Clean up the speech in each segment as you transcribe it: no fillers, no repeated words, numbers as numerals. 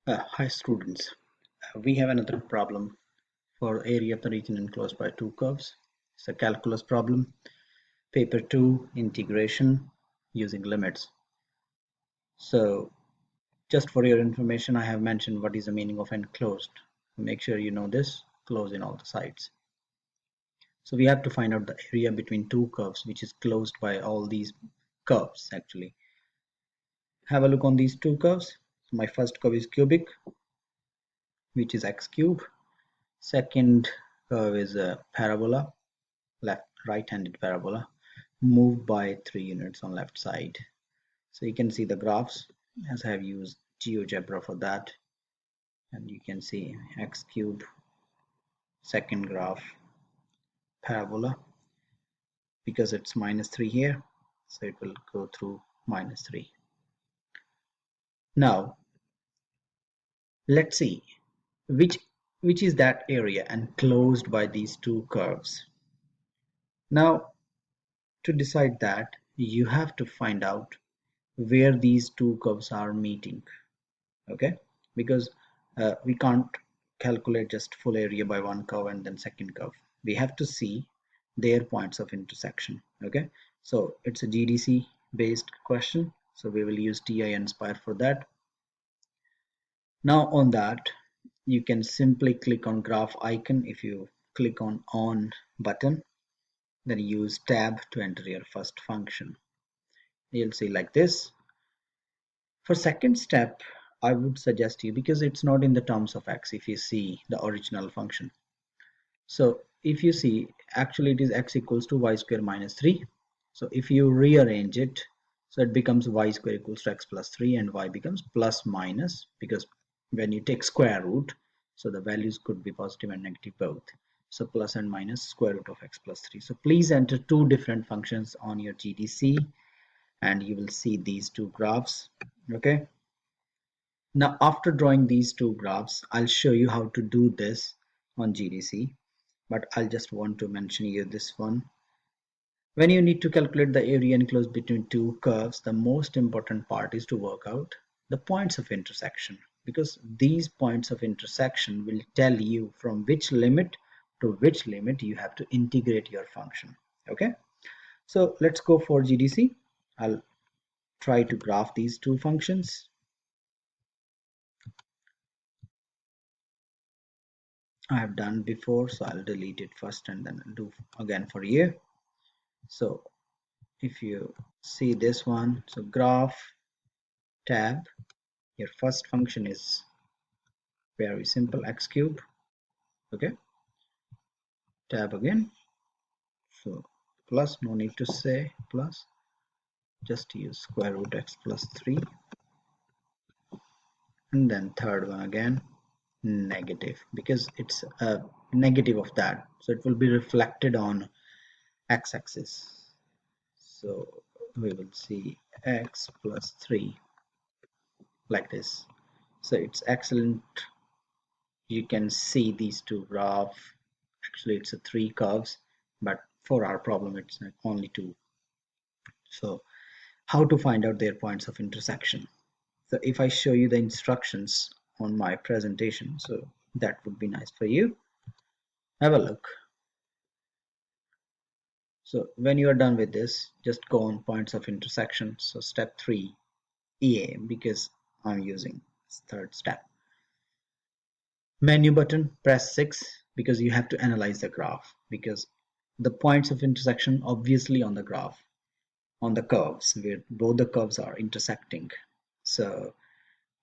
Hi students, we have another problem for area of the region enclosed by two curves. It's a calculus problem, paper 2, integration using limits. So just for your information, I have mentioned what is the meaning of enclosed. Make sure you know this, close in all the sides. So we have to find out the area between two curves which is closed by all these curves actually. Have a look on these two curves. My first curve is cubic, which is x cube. Second curve is a parabola, left right-handed parabola, moved by 3 units on left side. So you can see the graphs as I have used GeoGebra for that, and you can see x cube, second graph, parabola, because it's -3 here, so it will go through -3. Now let's see which which is that area enclosed by these two curves. Now to decide that, you have to find out where these two curves are meeting. Okay, because we can't calculate just full area by one curve and then second curve. We have to see their points of intersection. Okay, so it's a GDC based question, so we will use TI nSpire for that. Now on that, you can simply click on graph icon. If you click on button, then use tab to enter your first function. You'll see like this. For second step, I would suggest you, because it's not in the terms of x if you see the original function. So if you see, actually it is x equals to y square minus 3. So if you rearrange it, so it becomes y square equals to x plus 3 and y becomes plus minus, because when you take square root, so the values could be positive and negative both. So plus and minus square root of x plus 3. So please enter two different functions on your GDC and you will see these two graphs. Okay, now after drawing these two graphs, I'll show you how to do this on GDC, but I'll just want to mention here this one. When you need to calculate the area enclosed between two curves, the most important part is to work out the points of intersection, because these points of intersection will tell you from which limit to which limit you have to integrate your function. Okay, so let's go for GDC. I'll try to graph these two functions. I have done before, so I'll delete it first and then do again for you. So if you see this one, so graph tab, your first function is very simple, x cube. Okay, tab again, so plus, no need to say plus, just use square root x plus 3, and then third one again negative, because it's a negative of that, so it will be reflected on x-axis. So we will see x plus 3 like this. So it's excellent. You can see these two graphs. Actually it's a 3 curves, but for our problem it's only 2. So how to find out their points of intersection? So if I show you the instructions on my presentation, so that would be nice for you. Have a look. So when you are done with this, just go on points of intersection. So step 3 EA, because I'm using third step. Menu button, press 6, because you have to analyze the graph, because the points of intersection obviously on the graph, on the curves where both the curves are intersecting. So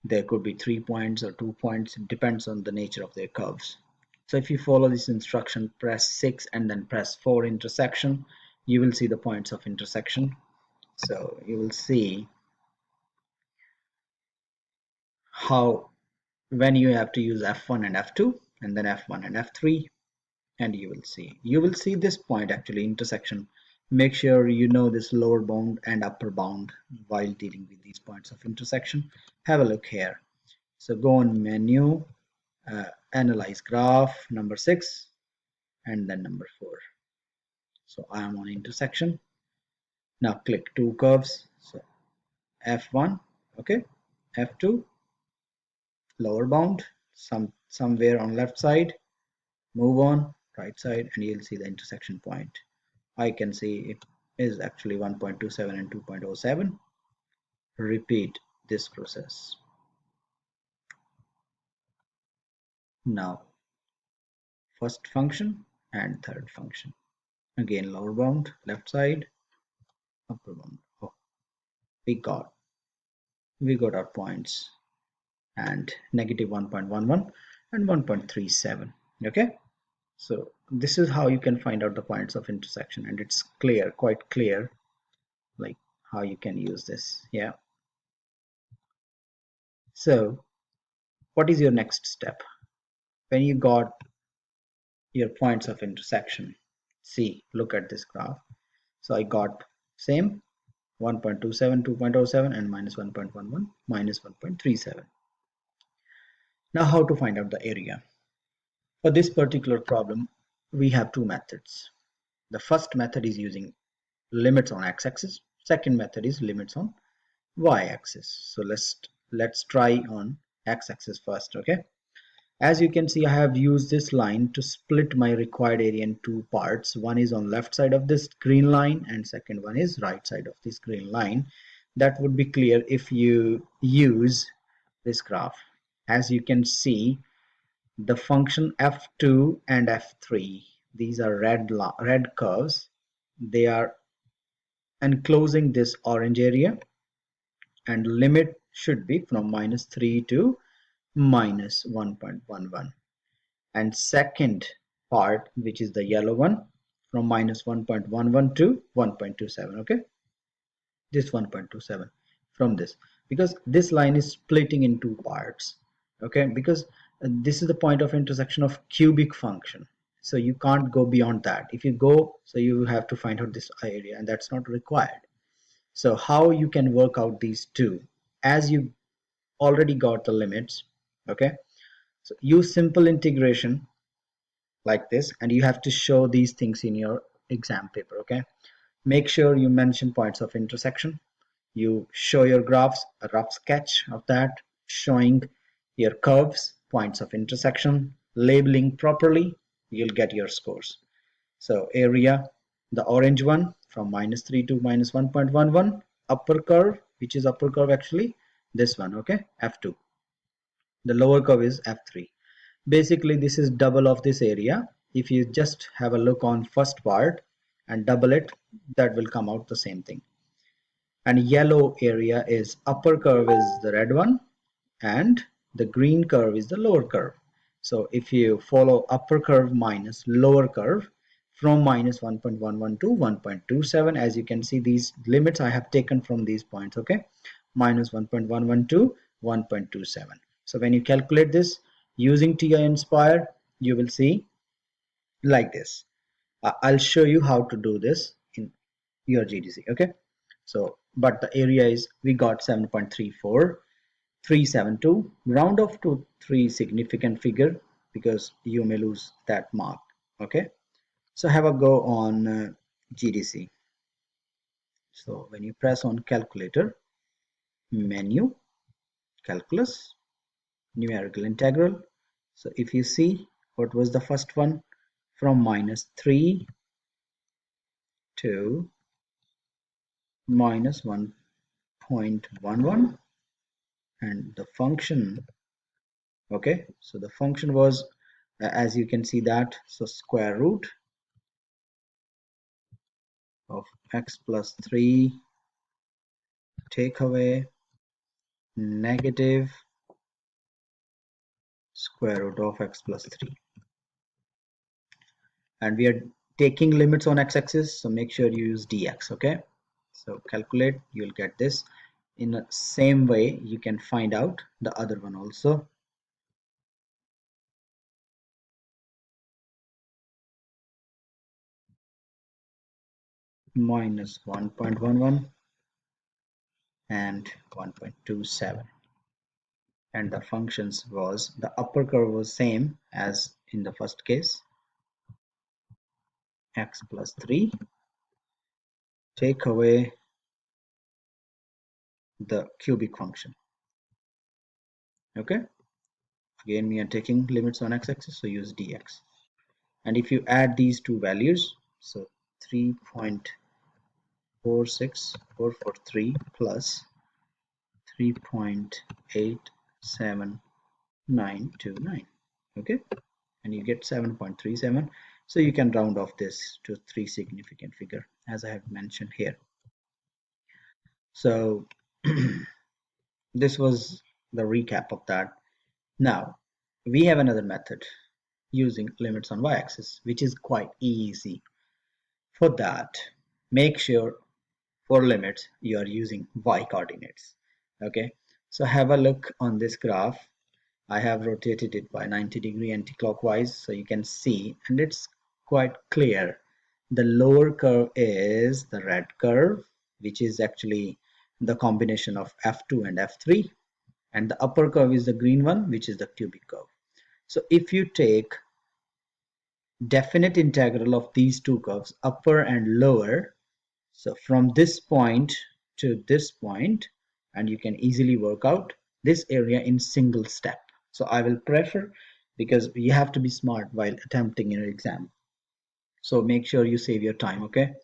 there could be 3 points or 2 points, it depends on the nature of their curves. So if you follow this instruction, press 6 and then press 4 intersection, you will see the points of intersection. So you will see how when you have to use F1 and F2 and then F1 and F3, and you will see this point actually intersection. Make sure you know this lower bound and upper bound while dealing with these points of intersection. Have a look here. So go on menu, analyze graph, number 6 and then number 4. So I am on intersection. Now click two curves, so F1, okay, F2, lower bound, somewhere on left side, move on right side, and you'll see the intersection point. I can see it is actually 1.27 and 2.07. Repeat this process. Now first function and third function. Again lower bound, left side, upper bound. Oh, we got our points, and negative 1.11 and 1.37. Okay, so this is how you can find out the points of intersection, and it's clear, quite clear, like how you can use this. Yeah, so what is your next step when you got your points of intersection? See, look at this graph. So I got same 1.27, 2.07, and minus 1.11, minus 1.37. Now how to find out the area? For this particular problem, we have two methods. The first method is using limits on x-axis. Second method is limits on y-axis. So let's try on x-axis first. Okay. As you can see, I have used this line to split my required area in two parts. One is on left side of this green line, and second one is right side of this green line. That would be clear if you use this graph. As you can see, the function f2 and f3, these are red curves. They are enclosing this orange area, and limit should be from minus 3 to minus 1.11. And second part, which is the yellow one, from minus 1.11 to 1.27. Okay, this 1.27 from this, because this line is splitting in two parts. Okay, because this is the point of intersection of cubic function, so you can't go beyond that. If you go, so you have to find out this area, and that's not required. So how you can work out these two, as you already got the limits. Okay, so use simple integration like this, and you have to show these things in your exam paper. Okay, make sure you mention points of intersection, you show your graphs, a rough sketch of that showing your curves, points of intersection, labeling properly, you'll get your scores. So area, the orange one, from minus 3 to minus 1.11, upper curve, which is upper curve actually this one. Okay, f2. The lower curve is f3. Basically this is double of this area. If you just have a look on first part and double it, that will come out the same thing. And yellow area is upper curve is the red one, and the green curve is the lower curve. So if you follow upper curve minus lower curve from minus 1.11 to 1.27, as you can see, these limits I have taken from these points. Okay, minus 1.11 to 1.27. So when you calculate this using TI nSpire, you will see like this. I'll show you how to do this in your GDC. Okay, so but the area is, we got 7.34372. Round off to 3 significant figure, because you may lose that mark. Okay, so have a go on GDC. So when you press on calculator, menu, calculus, numerical integral. So if you see, what was the first one? From minus 3 to minus 1.11, and the function. Okay, so the function was, as you can see that, so square root of x plus 3 take away negative square root of x plus 3, and we are taking limits on x-axis, so make sure you use dx. Okay, so calculate, you'll get this. In the same way you can find out the other one also. Minus 1.11 and 1.27, and the functions was, the upper curve was same as in the first case, x plus 3 take away the cubic function. Okay, Again, we are taking limits on x-axis, so use dx. And if you add these two values, so 3.46443 plus 3.87929, okay, and you get 7.37. So you can round off this to three significant figure as I have mentioned here. So this was the recap of that. Now we have another method using limits on y-axis, which is quite easy. For that, make sure for limits you are using y coordinates. Okay, so have a look on this graph. I have rotated it by 90-degree anti-clockwise, so you can see, and it's quite clear. The lower curve is the red curve, which is actually the combination of f2 and f3, and the upper curve is the green one, which is the cubic curve. So if you take definite integral of these two curves, upper and lower, so from this point to this point, and you can easily work out this area in single step. So I will prefer, because you have to be smart while attempting your exam, so make sure you save your time. Okay,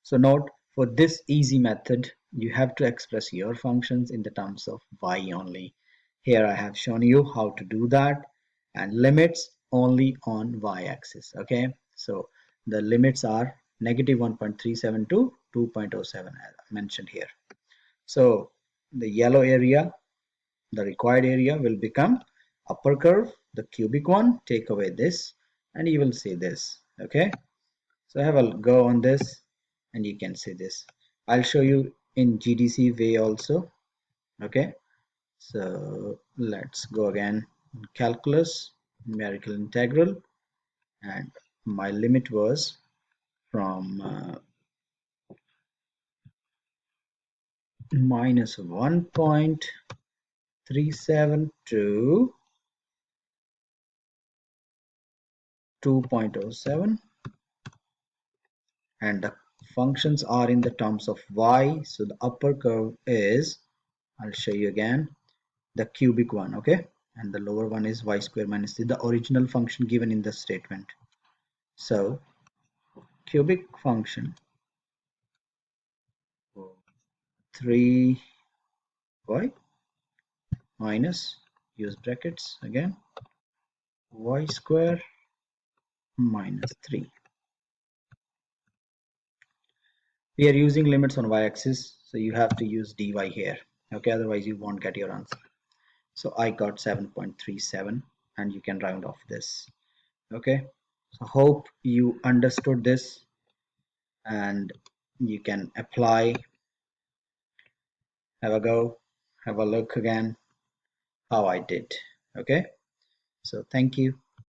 so note, for this easy method you have to express your functions in the terms of y only. Here I have shown you how to do that, and limits only on y-axis. Okay, so the limits are negative 1.37 to 2.07 as mentioned here. So the yellow area, the required area, will become upper curve, the cubic one. Take away this and you will see this. Okay, so have a go on this and you can see this. I'll show you in GDC way also. Okay, so let's go again. Calculus, numerical integral, and my limit was from minus 1.37 to 2.07, and the functions are in the terms of y. So the upper curve is, I'll show you again, the cubic one. Okay, and the lower one is y square minus the original function given in the statement. So cubic function 3y minus, use brackets again, y square minus 3. We are using limits on y-axis, so you have to use dy here. Okay, otherwise you won't get your answer. So I got 7.37, and you can round off this. Okay, so hope you understood this and you can apply. Have a go, have a look again how I did. Okay, so thank you.